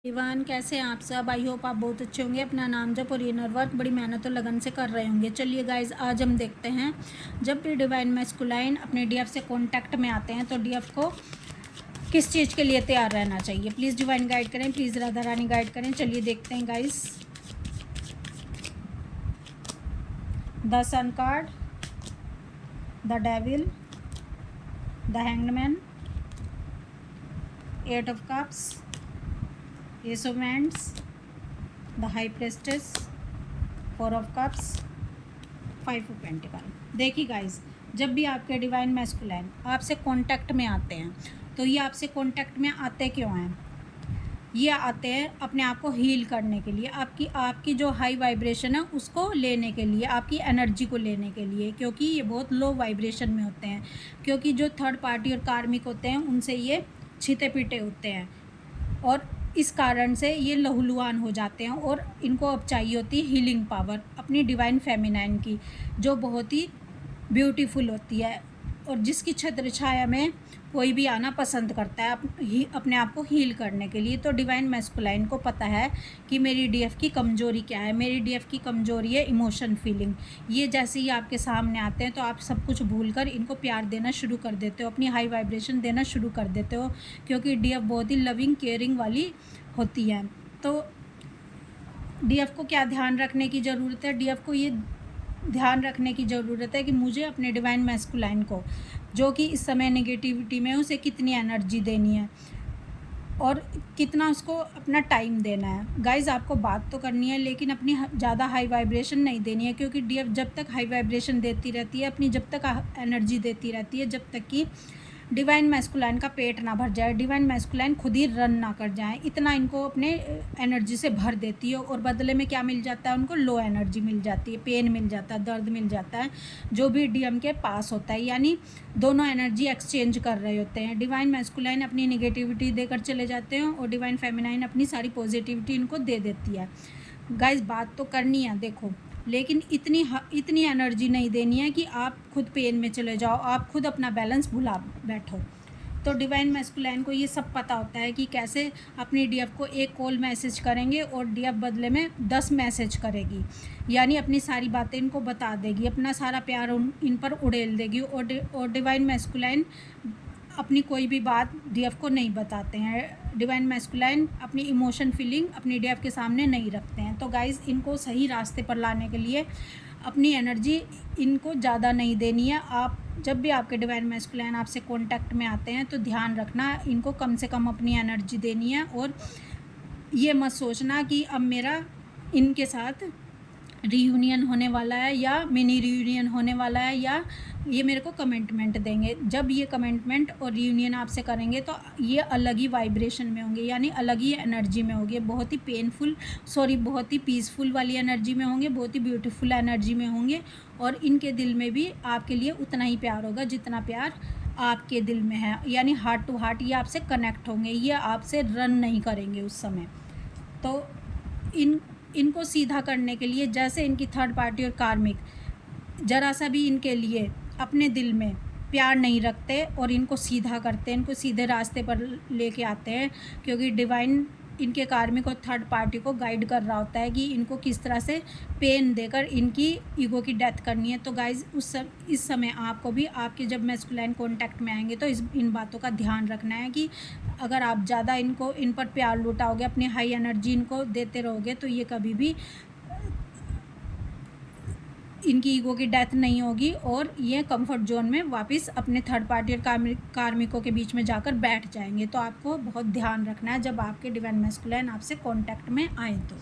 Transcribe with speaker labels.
Speaker 1: Ivan, कैसे हैं आप सब। आई होप आप बहुत अच्छे होंगे। अपना नाम जप और इनर वर्क बड़ी मेहनत और लगन से कर रहे होंगे। चलिए गाइज, आज हम देखते हैं जब भी डिवाइन मैस्कुलाइन अपने डीएफ से कांटेक्ट में आते हैं तो डीएफ को किस चीज़ के लिए तैयार रहना चाहिए। प्लीज़ डिवाइन गाइड करें, प्लीज़ राधा रानी गाइड करें। चलिए देखते हैं guys. The sun card, the devil, the hanged man, 8 of cups, Ace of Wands, the High Priestess, 4 of Cups, 5 of Pentacles। देखिए गाइज, जब भी आपके डिवाइन मैस्कुलाइन आपसे कांटेक्ट में आते हैं तो ये आपसे कांटेक्ट में आते क्यों हैं? ये आते हैं अपने आप को हील करने के लिए, आपकी जो हाई वाइब्रेशन है उसको लेने के लिए, आपकी एनर्जी को लेने के लिए, क्योंकि ये बहुत लो वाइब्रेशन में होते हैं। क्योंकि जो थर्ड पार्टी और कार्मिक होते हैं उनसे ये छिते पीटे होते हैं और इस कारण से ये लहूलुहान हो जाते हैं और इनको अब चाहिए होती है हीलिंग पावर अपनी डिवाइन फेमिनाइन की, जो बहुत ही ब्यूटीफुल होती है और जिसकी छत्र छाया में कोई भी आना पसंद करता है अपने आप को हील करने के लिए। तो डिवाइन मैस्कुलाइन को पता है कि मेरी डीएफ की कमज़ोरी क्या है। मेरी डीएफ की कमज़ोरी है इमोशन फीलिंग। ये जैसे ही आपके सामने आते हैं तो आप सब कुछ भूलकर इनको प्यार देना शुरू कर देते हो, अपनी हाई वाइब्रेशन देना शुरू कर देते हो, क्योंकि डीएफ बहुत ही लविंग केयरिंग वाली होती है। तो डीएफ को क्या ध्यान रखने की ज़रूरत है? डीएफ को ये ध्यान रखने की ज़रूरत है कि मुझे अपने डिवाइन मैस्कुलाइन को, जो कि इस समय नेगेटिविटी में है, उसे कितनी एनर्जी देनी है और कितना उसको अपना टाइम देना है। गाइज़, आपको बात तो करनी है लेकिन अपनी ज़्यादा हाई वाइब्रेशन नहीं देनी है, क्योंकि डीएफ जब तक हाई वाइब्रेशन देती रहती है, अपनी जब तक एनर्जी देती रहती है, जब तक कि डिवाइन मैस्कुलाइन का पेट ना भर जाए, डिवाइन मैस्कुलाइन खुद ही रन ना कर जाए, इतना इनको अपने एनर्जी से भर देती है। और बदले में क्या मिल जाता है उनको? लो एनर्जी मिल जाती है, पेन मिल जाता है, दर्द मिल जाता है, जो भी डीएम के पास होता है। यानी दोनों एनर्जी एक्सचेंज कर रहे होते हैं। डिवाइन मैस्कुलाइन अपनी निगेटिविटी देकर चले जाते हैं और डिवाइन फेमिनाइन अपनी सारी पॉजिटिविटी इनको दे देती है। गाइज, बात तो करनी है देखो, लेकिन इतनी एनर्जी नहीं देनी है कि आप खुद पेन में चले जाओ, आप खुद अपना बैलेंस भुला बैठो। तो डिवाइन मैस्कुलाइन को ये सब पता होता है कि कैसे अपनी डीएफ को एक कॉल मैसेज करेंगे और डीएफ बदले में 10 मैसेज करेगी। यानी अपनी सारी बातें इनको बता देगी, अपना सारा प्यार इन पर उड़ेल देगी। और डिवाइन मैस्कुलाइन अपनी कोई भी बात डीएफ को नहीं बताते हैं। डिवाइन मैस्कुलाइन अपनी इमोशन फीलिंग अपनी डीएफ के सामने नहीं रखते हैं। तो गाइज़, इनको सही रास्ते पर लाने के लिए अपनी एनर्जी इनको ज़्यादा नहीं देनी है। आप जब भी आपके डिवाइन मैस्कुलाइन आपसे कांटेक्ट में आते हैं तो ध्यान रखना, इनको कम से कम अपनी एनर्जी देनी है। और ये मत सोचना कि अब मेरा इनके साथ रीयूनियन होने वाला है या मिनी रीयूनियन होने वाला है या ये मेरे को कमिटमेंट देंगे। जब ये कमिटमेंट और रीयूनियन आपसे करेंगे तो ये अलग ही वाइब्रेशन में होंगे, यानी अलग ही एनर्जी में होंगे, बहुत ही बहुत ही पीसफुल वाली एनर्जी में होंगे, बहुत ही ब्यूटीफुल एनर्जी में होंगे। और इनके दिल में भी आपके लिए उतना ही प्यार होगा जितना प्यार आपके दिल में है, यानी हार्ट टू हार्ट ये आपसे कनेक्ट होंगे, ये आपसे रन नहीं करेंगे उस समय। तो इनको सीधा करने के लिए, जैसे इनकी थर्ड पार्टी और कार्मिक जरा सा भी इनके लिए अपने दिल में प्यार नहीं रखते और इनको सीधा करते हैं, इनको सीधे रास्ते पर लेके आते हैं, क्योंकि डिवाइन इनके कार्मिक और थर्ड पार्टी को गाइड कर रहा होता है कि इनको किस तरह से पेन देकर इनकी ईगो की डेथ करनी है। तो गाइज, इस समय आपको भी आपके जब मैस्कुलाइन कांटेक्ट में आएंगे तो इन बातों का ध्यान रखना है कि अगर आप ज़्यादा इन पर प्यार लुटाओगे, अपनी हाई एनर्जी इनको देते रहोगे, तो ये कभी भी इनकी ईगो की डेथ नहीं होगी और ये कंफर्ट जोन में वापस अपने थर्ड पार्टी और कार्मिकों के बीच में जाकर बैठ जाएंगे। तो आपको बहुत ध्यान रखना है जब आपके डिवाइन मैस्कुलाइन आपसे कांटेक्ट में आए तो।